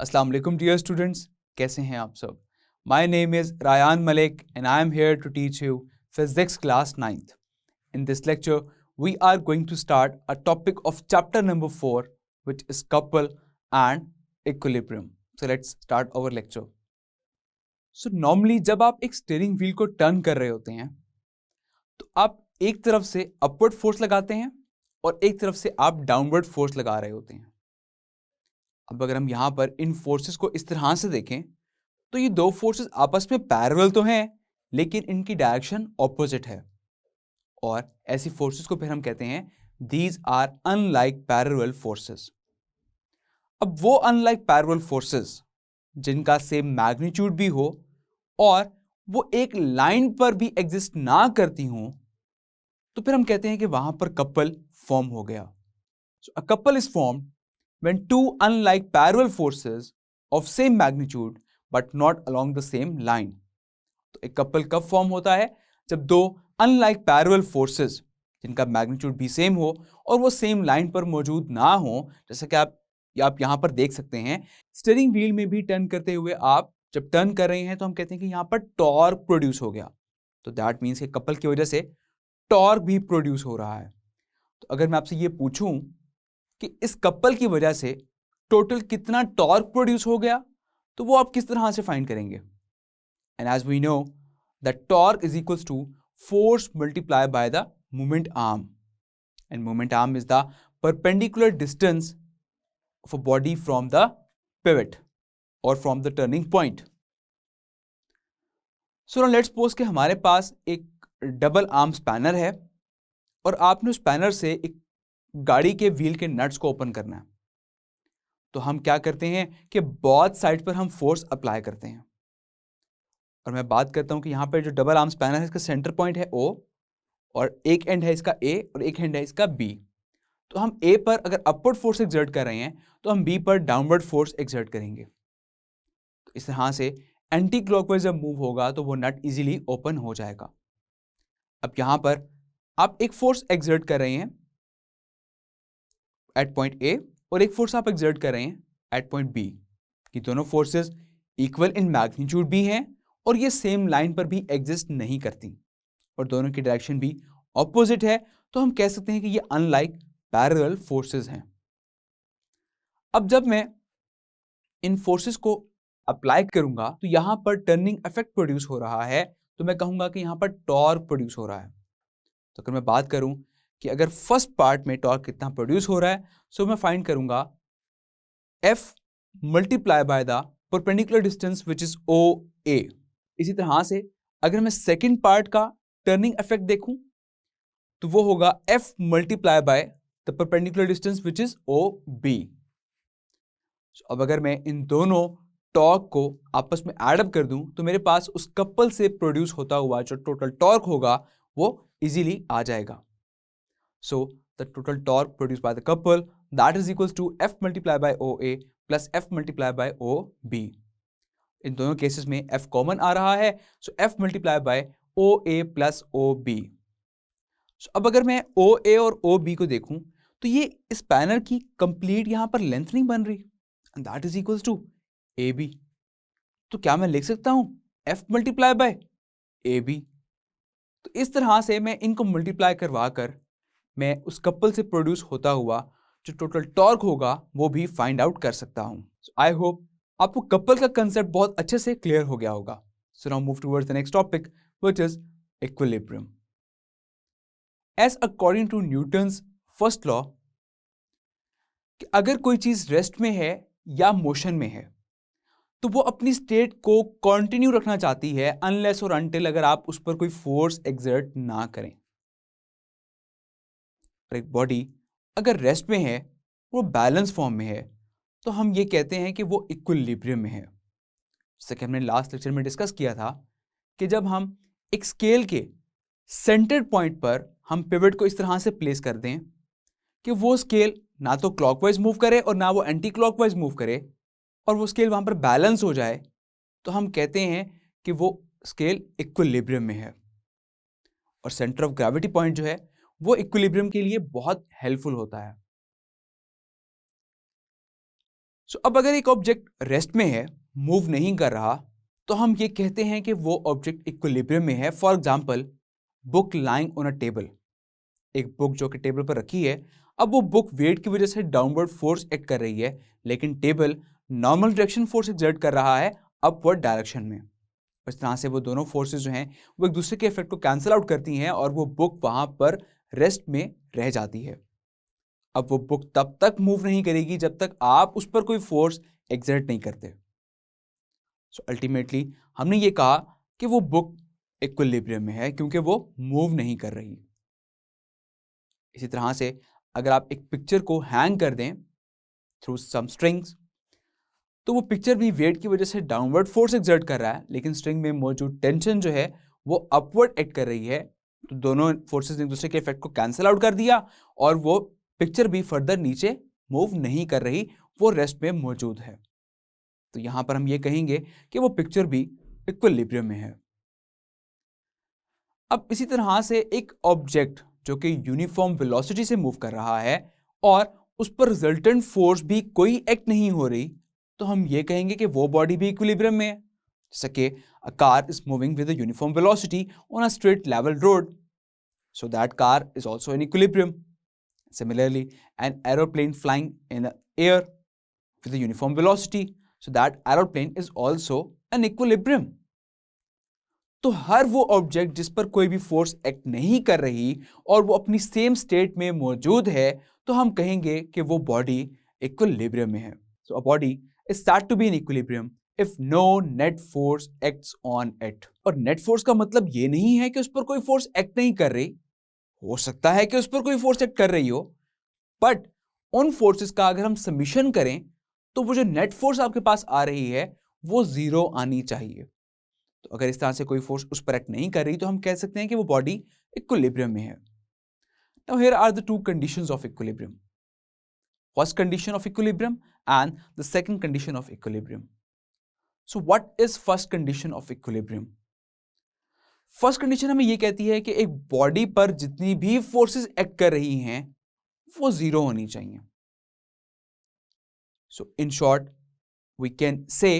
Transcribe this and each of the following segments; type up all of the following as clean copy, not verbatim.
अस्सलाम वालेकुम dear students, कैसे हैं आप सब। My name is Rayan Malik and I am here to teach you physics class 9th. In this lecture, we are going to start a topic of chapter number 4, which is couple and equilibrium. So let's start our lecture. So normally जब आप एक steering wheel को turn कर रहे होते हैं तो आप एक तरफ से अपवर्ड फोर्स लगाते हैं और एक तरफ से आप डाउनवर्ड फोर्स लगा रहे होते हैं। अब अगर हम यहाँ पर इन फोर्सेस को इस तरह से देखें तो ये दो फोर्सेस आपस में पैरेलल तो हैं, लेकिन इनकी डायरेक्शन ऑपोजिट है और ऐसी फोर्सेस को फिर हम कहते हैं these are unlike parallel forces. अब वो अनलाइक पैरेलल फोर्सेस जिनका सेम मैग्नीट्यूड भी हो और वो एक लाइन पर भी एग्जिस्ट ना करती हों तो फिर हम कहते हैं कि वहां पर कपल फॉर्म हो गया। So a couple is formed when two unlike parallel forces of same magnitude but not along the same line. तो एक कपल कब फॉर्म होता है? जब दो unlike parallel forces जिनका मैग्नीट्यूड भी सेम हो और वो सेम लाइन पर मौजूद ना हो। जैसा कि आप यहाँ पर देख सकते हैं, स्टीयरिंग व्हील में भी टर्न करते हुए आप जब टर्न कर रहे हैं तो हम कहते हैं कि यहाँ पर टॉर्क प्रोड्यूस हो गया। तो दैट मीन्स कि कपल की वजह से टॉर्क भी प्रोड्यूस हो रहा है। तो अगर मैं आपसे ये पूछूं कि इस कपल की वजह से टोटल कितना टॉर्क प्रोड्यूस हो गया तो वो आप किस तरह से फाइंड करेंगे? And as we know the torque is equals to force multiply by the moment arm and moment arm is the perpendicular distance of a body from the pivot और from the turning point. So now let's suppose कि हमारे पास एक double arm spanner है और आपने उस spanner से एक गाड़ी के व्हील के नट्स को ओपन करना है। तो हम क्या करते हैं कि बोथ साइड पर हम फोर्स अप्लाई करते हैं और मैं बात करता हूं कि यहां पर जो डबल आर्म स्पैनर है इसका सेंटर पॉइंट है O और एक एंड है इसका A और एक एंड है इसका B। तो हम A पर अगर अपवर्ड फोर्स एक्सर्ट कर रहे हैं तो हम B पर डाउनवर्ड फोर्स एक्सर्ट करेंगे। तो इस तरह से एंटी क्लॉकवाइज जब मूव होगा तो वो नट इजीली ओपन हो जाएगा। अब यहां पर आप एक फोर्स एक्सर्ट कर रहे हैं एट पॉइंट A और एक फोर्स आप एक्सर्ट कर रहे हैं एट पॉइंट B। कि दोनों फोर्सेस इक्वल इन मैग्नीट्यूड भी हैं और ये सेम लाइन पर भी एग्जिस्ट नहीं करती और दोनों की डायरेक्शन भी ऑपोजिट है। तो हम कह सकते हैं कि ये अनलाइक पैरेलल फोर्सेस हैं। अब जब मैं इन फोर्सेस को अप्लाई करूंगा तो यहां पर टर्निंग इफेक्ट प्रोड्यूस हो रहा है, तो मैं कहूंगा कि यहां पर टॉर्क प्रोड्यूस हो रहा है। तो अगर मैं बात करूं कि अगर फर्स्ट पार्ट में टॉर्क कितना प्रोड्यूस हो रहा है, सो मैं फाइंड करूंगा F multiply by the perpendicular distance which is OA। इसी तरह से अगर मैं सेकेंड पार्ट का टर्निंग इफेक्ट देखूं तो वो होगा F multiply by the perpendicular distance which is OB। अब अगर मैं इन दोनों टॉर्क को आपस में एडअप कर दूं तो मेरे पास उस कपल से प्रोड्यूस होता हुआ जो टोटल टॉर्क होगा वो इजीली आ जाएगा। So the total torque produced by the couple that is equals to F multiplied by OA plus F multiplied by OB. इन दोनों केसेस में F कॉमन आ रहा है, so F multiplied by OA plus OB. So अब अगर मैं OA और OB को देखूं तो ये इस पैनल की कंप्लीट यहां पर लेंथ नहीं बन रही and that is equals to AB. तो क्या मैं लिख सकता हूं F multiplied by AB? तो इस तरह से मैं इनको मल्टीप्लाई करवा कर मैं उस कपल से प्रोड्यूस होता हुआ जो टोटल टॉर्क होगा वो भी फाइंड आउट कर सकता हूं। आई होप आपको कपल का कंसेप्ट बहुत अच्छे से क्लियर हो गया होगा। So now move towards the next topic which is equilibrium. As according to Newton's first law कि अगर कोई चीज रेस्ट में है या मोशन में है तो वो अपनी स्टेट को कंटिन्यू रखना चाहती है अनलेस और अनटिल अगर आप उस पर कोई फोर्स एक्सर्ट ना करें। एक बॉडी अगर रेस्ट में है, वो बैलेंस फॉर्म में है, तो हम ये कहते हैं कि वो इक्विलिब्रियम में है। जैसे कि हमने लास्ट लेक्चर में डिस्कस किया था कि जब हम एक स्केल के सेंटर पॉइंट पर हम पिवट को इस तरह से प्लेस कर दें कि वो स्केल ना तो क्लॉकवाइज मूव करे और ना वो एंटी क्लॉकवाइज मूव करे और वो स्केल वहां पर बैलेंस हो जाए, तो हम कहते हैं कि वो स्केल इक्विलिब्रियम में है। और सेंटर ऑफ ग्रेविटी पॉइंट जो है वो इक्विलिब्रियम के लिए बहुत हेल्पफुल होता है। सो अब अगर एक ऑब्जेक्ट रेस्ट में है, मूव नहीं कर रहा, तो हम ये कहते हैं कि वो ऑब्जेक्ट इक्विलिब्रियम में है। For example, book lying on a table, एक बुक जो कि टेबल पर रखी है, अब वो बुक वेट की वजह से डाउनवर्ड फोर्स एक्ट कर रही है, लेकिन table normal direction force exert कर रहा है अपवर्ड डायरेक्शन में। इस तरह से वो दोनों फोर्सेस जो हैं वो एक दूसरे के इफेक्ट को कैंसिल आउट करती हैं और वो बुक वहां पर रेस्ट में रह जाती है। अब वो बुक तब तक मूव नहीं करेगी जब तक आप उस पर कोई फोर्स एक्सर्ट नहीं करते। सो अल्टीमेटली हमने ये कहा कि वो बुक इक्विलिब्रियम में है क्योंकि वो मूव नहीं कर रही। इसी तरह से अगर आप एक पिक्चर को हैंग कर दें थ्रू सम स्ट्रिंग्स, तो वो पिक्चर भी वेट की वजह से डाउनवर्ड फोर्स एक्सर्ट कर रहा है, लेकिन स्ट्रिंग में मौजूद टेंशन जो है वो अपवर्ड एक्ट कर रही है। तो दोनों फोर्सेस एक दूसरे के इफेक्ट को कैंसिल आउट कर दिया और वो पिक्चर भी फर्दर नीचे मूव नहीं कर रही, वो रेस्ट में मौजूद है। तो यहां पर हम ये कहेंगे कि वो पिक्चर भी इक्विलिब्रियम में है। अब इसी तरह से एक ऑब्जेक्ट जो कि यूनिफॉर्म वेलोसिटी से मूव कर रहा है और उस पर रिजल्टेंट फोर्स भी कोई एक्ट नहीं हो रही, तो हम ये कहेंगे कि वो बॉडी भी इक्विलिब्रियम में है। जैसे कि a car is moving with a uniform velocity on a straight level road, so that car is also in equilibrium. Similarly, an aeroplane flying in the air with a uniform velocity, so that aeroplane is also an equilibrium. तो हर वो object जिस पर कोई भी force act नहीं कर रही और वो अपनी सेम स्टेट में मौजूद है, तो हम कहेंगे कि वो बॉडी इक्विलिब्रियम में है। So a body is said to be in equilibrium if no net force acts on it. और नेट फोर्स का मतलब ये नहीं है कि उस पर कोई फोर्स एक्ट नहीं कर रही, हो सकता है कि उस पर कोई फोर्स एक्ट कर रही हो, बट उन फोर्सेस का अगर हम समीशन करें तो वो जो नेट फोर्स आपके पास आ रही है वो जीरो आनी चाहिए। तो अगर इस तरह से कोई फोर्स उस पर एक्ट नहीं कर रही तो हम कह सकते हैं कि वो बॉडी इक्विलिब्रियम में है। Now here are the two conditions of equilibrium, first condition of equilibrium and the second condition of equilibrium. So what is first condition of equilibrium? First condition हमें यह कहती है कि एक बॉडी पर जितनी भी फोर्सेस एक्ट कर रही हैं वो जीरो होनी चाहिए। So in short we can say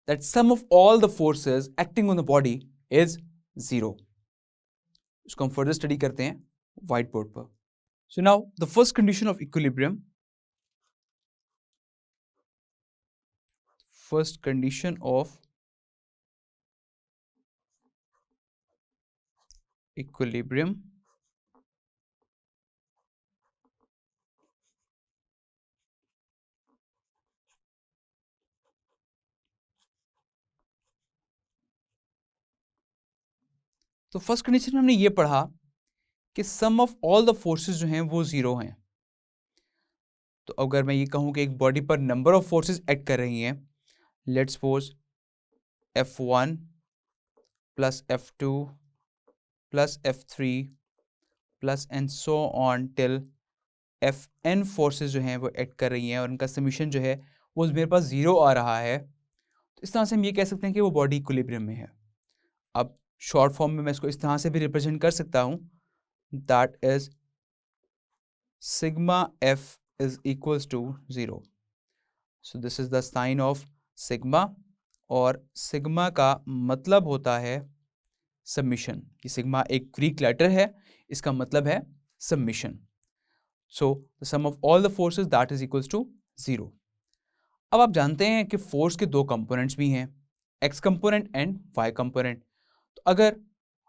that sum of all the forces acting on the body is zero. इसको हम further study करते हैं white board पर। So now the first condition of equilibrium, first condition of equilibrium तो first condition में हमने ये पढ़ा कि सम ऑफ ऑल द फोर्सेस जो हैं वो जीरो हैं। तो अगर मैं ये कहूं कि एक बॉडी पर नंबर ऑफ फोर्सेस एक्ट कर रही हैं, let's suppose F1 plus F2 plus F3 plus and so on till Fn forces जो हैं वो एक्ट कर रही हैं और उनका समीशन जो है वो मेरे पास जीरो आ रहा है, तो इस तरह से हम ये कह सकते हैं कि वो बॉडी इक्विलिब्रियम में है। अब शॉर्ट फॉर्म में मैं इसको इस तरह से भी रिप्रेजेंट कर सकता हूं, that is sigma F is equals to zero. So this is the sign of sigma, और सिग्मा का मतलब होता है सबमिशन। कि सिग्मा एक ग्रीक लेटर है, इसका मतलब है submission. So the sum of all the forces that is equals to zero. अब आप जानते हैं कि फोर्स के दो कंपोनेंट्स भी हैं, X component and Y component. तो अगर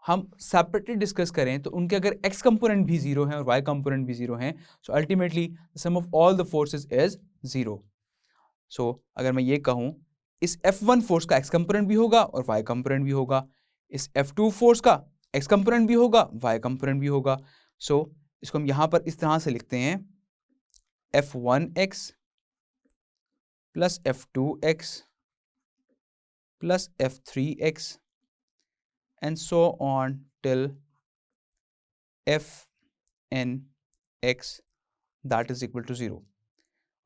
हम सेपरेटली डिस्कस करें तो उनके अगर एक्स कंपोनेंट भी जीरो हैं और वाई कंपोनेंट भी जीरो हैं, so ultimately the sum of all the forces is zero. So अगर मैं ये कहूं इस F1 फोर्स का एक्स कंपोनेंट भी होगा और वाई कंपोनेंट भी होगा, इस F2 फोर्स का एक्स कंपोनेंट भी होगा, वाई कंपोनेंट भी होगा। सो इसको हम यहां पर इस तरह से लिखते हैं F1x plus F2x plus F3x and so on till Fnx that is equal to 0।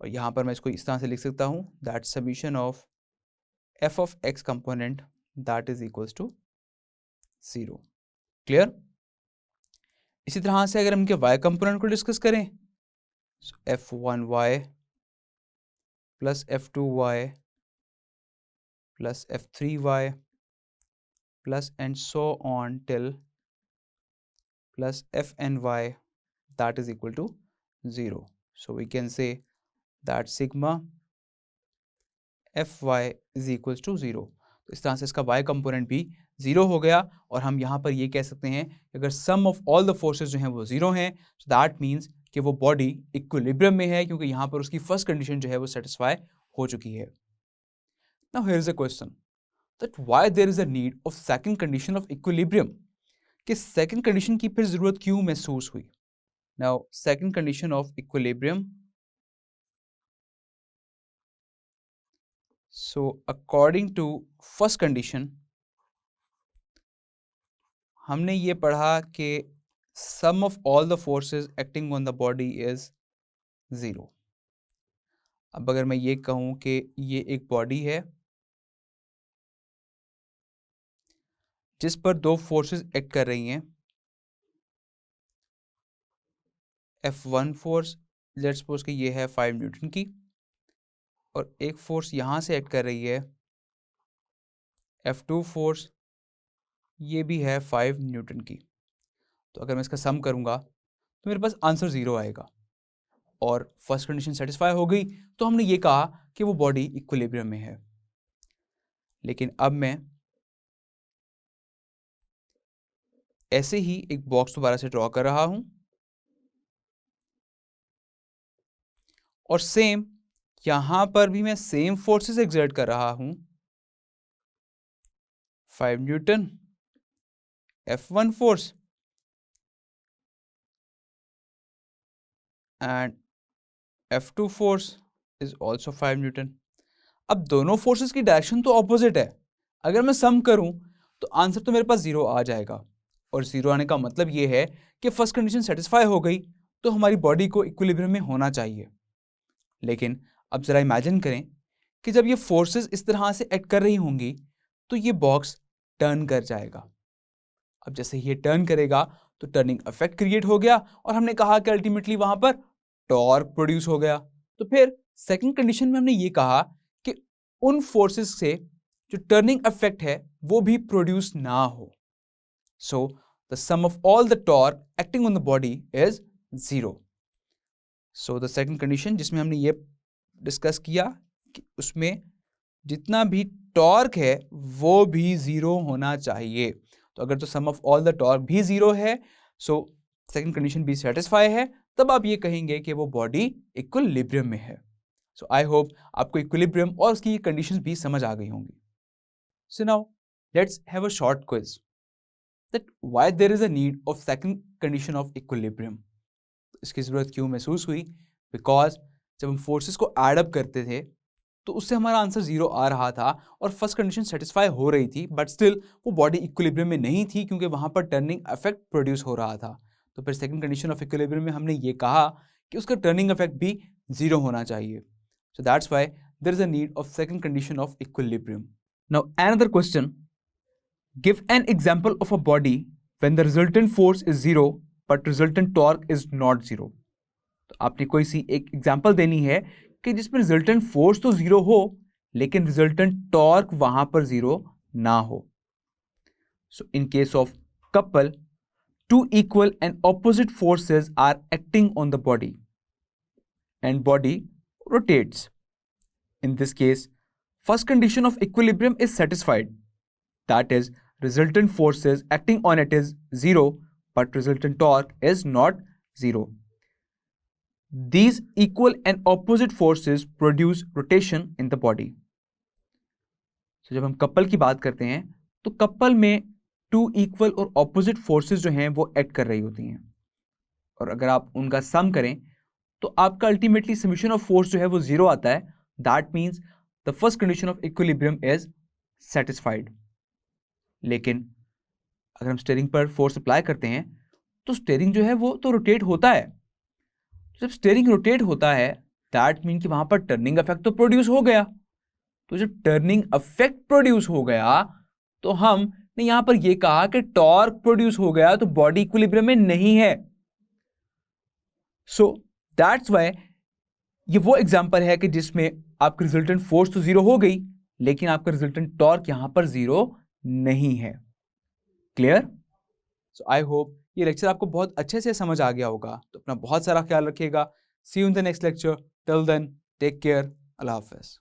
और यहाँ पर मैं इसको इस तरह से लिख सकता हूँ that summation of f of x component that is equals to 0। Clear? इसी तरह से अगर हम इनके y कंपोनेंट को डिस्कस करें, so F1y plus F2y plus F3y plus and so on till plus Fny that is equal to 0. So we can say that sigma Fy is equals to 0. तो इस तरह से इसका y कंपोनेंट भी 0 हो गया और हम यहाँ पर ये कह सकते हैं कि अगर सम ऑफ ऑल द फोर्सेस जो हैं वो 0 हैं, so that means कि वो बॉडी इक्विलिब्रियम में है, क्योंकि यहाँ पर उसकी फर्स्ट कंडीशन जो है वो सेटिस्फाई हो चुकी है. Now here is a question that why there is a need of second condition of equilibrium, कि second condition की फिर जरूरत क्यों महसूस हुई. Now second condition of equilibrium, so according to first condition हमने ये पढ़ा कि sum of all the forces acting on the body is 0. अब अगर मैं ये कहूँ कि ये एक बॉडी है जिस पर दो फोर्सेस एक्ट कर रही हैं, F1 फोर्स लेट्स सपोज कि ये है 5 न्यूटन की, और एक फोर्स यहाँ से एक्ट कर रही है F2 फोर्स, ये भी है 5 न्यूटन की. तो अगर मैं इसका सम करूँगा तो मेरे पास आंसर 0 आएगा और फर्स्ट कंडीशन सेटिस्फाई हो गई, तो हमने ये कहा कि वो बॉडी इक्विलिब्रियम में है. लेकिन अब मैं ऐसे ही एक बॉक्स दोबारा से ड्रॉ कर रहा हूं और सेम यहां पर भी मैं सेम फोर्सेस एक्सर्ट कर रहा हूं. 5 Newton F1 force and F2 force is also 5 Newton. अब दोनों फोर्सेस की डायरेक्शन तो ऑपोजिट है. अगर मैं सम करूं तो आंसर तो मेरे पास 0 आ जाएगा, और 0 आने का मतलब ये है कि फर्स्ट कंडीशन सेटिस्फाई हो गई, तो हमारी बॉडी को इक्विलिब्रियम में होना चाहिए. लेकिन अब जरा इमेजिन करें कि जब ये फोर्सेस इस तरह से एक्ट कर रही होंगी तो ये बॉक्स टर्न कर जाएगा. अब जैसे ये टर्न करेगा तो टर्निंग इफेक्ट क्रिएट हो गया, और हमने कहा कि अल्टीमेटली वहां पर टॉर्क प्रोड्यूस हो गया. तो फिर सेकंड कंडीशन में हमने ये कहा कि उन फोर्सेस से जो टर्निंग इफेक्ट है वो भी प्रोड्यूस ना हो. So the sum of all the torque acting on the body is 0. So the second condition जिसमें हमने ये डिस्कस किया कि उसमें जितना भी टॉर्क है वो भी 0 होना चाहिए. तो अगर तो सम ऑफ ऑल द टॉर्क भी 0 है, सो सेकंड कंडीशन भी सेटिस्फाई है, तब आप ये कहेंगे कि वो बॉडी इक्विलिब्रियम में है. सो आई होप आपको इक्विलिब्रियम और उसकी कंडीशंस भी समझ आ गई होंगी. So now let's have a short quiz that why there is a need of second condition of equilibrium. इसकी जरूरत क्यों महसूस हुई? बिकॉज जब हम फोर्सेस को एड अप करते थे तो उससे हमारा आंसर 0 आ रहा था और फर्स्ट कंडीशन सेटिस्फाई हो रही थी, बट स्टिल वो बॉडी इक्विलिब्रियम में नहीं थी क्योंकि वहां पर टर्निंग इफेक्ट प्रोड्यूस हो रहा था. तो फिर सेकंड कंडीशन ऑफ इक्विलिब्रियम में हमने ये कहा कि उसका टर्निंग इफेक्ट भी 0 होना चाहिए. So that's why there is a need of second condition of equilibrium. Now another question, give an example of a body when the resultant force is 0 but resultant torque is not 0. तो आपने कोई सी एक example देनी है कि जिसमें resultant force तो 0 हो लेकिन रिजल्टेंट टॉर्क वहां पर 0 ना हो. So in case of couple, two equal and opposite forces are acting on the body and body rotates. In this case, first condition of equilibrium is satisfied. That is, resultant forces acting on it is 0, but resultant torque is not 0. These equal and opposite forces produce rotation in the body. So जब हम couple की बात करते हैं तो couple में two equal और opposite forces जो हैं वो एक्ट कर रही होती हैं, और अगर आप उनका सम करें तो आपका अल्टीमेटली समेशन ऑफ फोर्स जो है वो 0 आता है. That means the first condition of equilibrium is satisfied. लेकिन अगर हम स्टीयरिंग पर फोर्स अप्लाई करते हैं तो स्टीयरिंग जो है वो तो रोटेट होता है. जब स्टीयरिंग रोटेट होता है दैट मीन कि वहां पर टर्निंग इफेक्ट तो प्रोड्यूस हो गया. तो जब टर्निंग इफेक्ट प्रोड्यूस हो गया तो हमने यहां पर यह कहा कि टॉर्क प्रोड्यूस हो गया, तो बॉडी इक्विलिब्रियम में नहीं है. सो दैट्स व्हाई ये वो एग्जांपल है कि जिसमें आपकी रिजल्टेंट फोर्स तो जीरो हो गई, लेकिन आपका रिजल्टेंट टॉर्क यहां पर जीरो नहीं है। क्लियर? सो आई होप ये लेक्चर आपको बहुत अच्छे से समझ आ गया होगा। तो अपना बहुत सारा ख्याल रखिएगा। See you in the next lecture. Till then take care. Allah Hafiz.